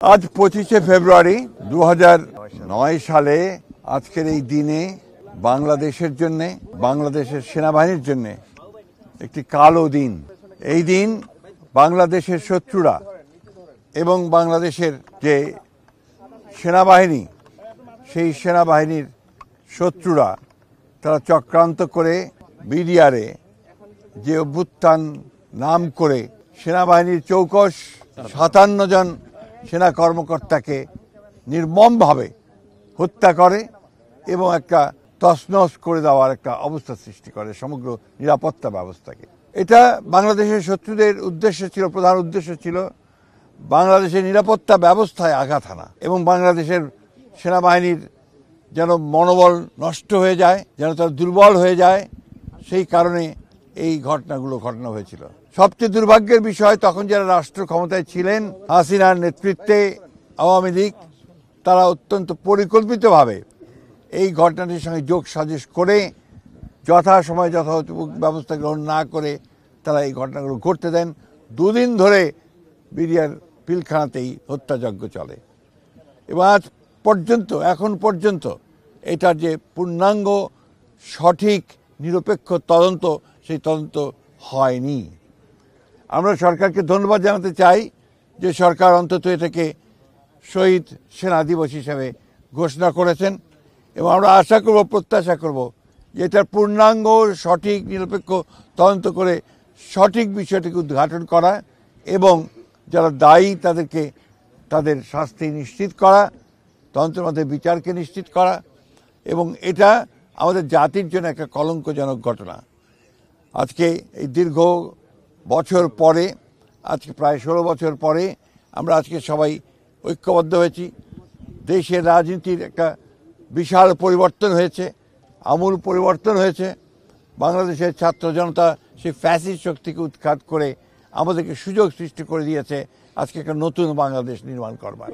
আজ 25শে ফেব্রুয়ারি 2009 সালে আজকের এই দিনে বাংলাদেশের জন্য, বাংলাদেশের সেনাবাহিনীর জন্য একটি কালো দিন। এই দিন বাংলাদেশের শত্রুরা এবং বাংলাদেশের যে সেনাবাহিনী, সেই সেনাবাহিনীর শত্রুরা তারা চক্রান্ত করে বিডিআরে যে অভ্যুত্থান নাম করে সেনাবাহিনীর চৌকস 57 জন সেনা কর্মকর্তাকে নির্মমভাবে হত্যা করে এবং একটা তছনছ করে দেওয়ার একটা অবস্থা সৃষ্টি করে সমগ্র নিরাপত্তা ব্যবস্থাকে। এটা বাংলাদেশের শত্রুদের উদ্দেশ্য ছিল, প্রধান উদ্দেশ্য ছিল বাংলাদেশের নিরাপত্তা ব্যবস্থায় আঘাত হানা এবং বাংলাদেশের সেনাবাহিনীর যেন মনোবল নষ্ট হয়ে যায়, যেন তারা দুর্বল হয়ে যায়। সেই কারণে এই ঘটনাগুলো ঘটানো হয়েছিল। সবচেয়ে দুর্ভাগ্যের বিষয়, তখন যারা রাষ্ট্র ক্ষমতায় ছিলেন, হাসিনার নেতৃত্বে আওয়ামী লীগ, তারা অত্যন্ত পরিকল্পিতভাবে এই ঘটনাটির সঙ্গে যোগ সাজেশ করে যথাসময়ে যথাযথ ব্যবস্থা গ্রহণ না করে তারা এই ঘটনাগুলো ঘটতে দেন। 2 দিন ধরে বিডিআর পিলখানাতেই হত্যাযজ্ঞ চলে এবং আজ পর্যন্ত, এখন পর্যন্ত এটার যে পূর্ণাঙ্গ সঠিক নিরপেক্ষ তদন্ত, সেই তদন্ত হয়নি। আমরা সরকারকে ধন্যবাদ জানাতে চাই যে সরকার অন্তত এটাকে শহীদ সেনা দিবস হিসেবে ঘোষণা করেছেন এবং আমরা আশা করব, প্রত্যাশা করব যে এটার পূর্ণাঙ্গ সঠিক নিরপেক্ষ তদন্ত করে সঠিক বিষয়টিকে উদ্ঘাটন করা এবং যারা দায়ী তাদেরকে তাদের শাস্তি নিশ্চিত করা, তদন্তের মধ্যে বিচারকে নিশ্চিত করা। এবং এটা আমাদের জাতির জন্য একটা কলঙ্কজনক ঘটনা। আজকে এই দীর্ঘ বছর পরে, আজকে প্রায় 16 বছর পরে আমরা আজকে সবাই ঐক্যবদ্ধ হয়েছি। দেশের রাজনীতির একটা বিশাল পরিবর্তন হয়েছে, আমূল পরিবর্তন হয়েছে। বাংলাদেশের ছাত্র জনতা সেই ফ্যাসিস্ট শক্তিকে উৎখাত করে আমাদেরকে সুযোগ সৃষ্টি করে দিয়েছে আজকে একটা নতুন বাংলাদেশ নির্মাণ করবার।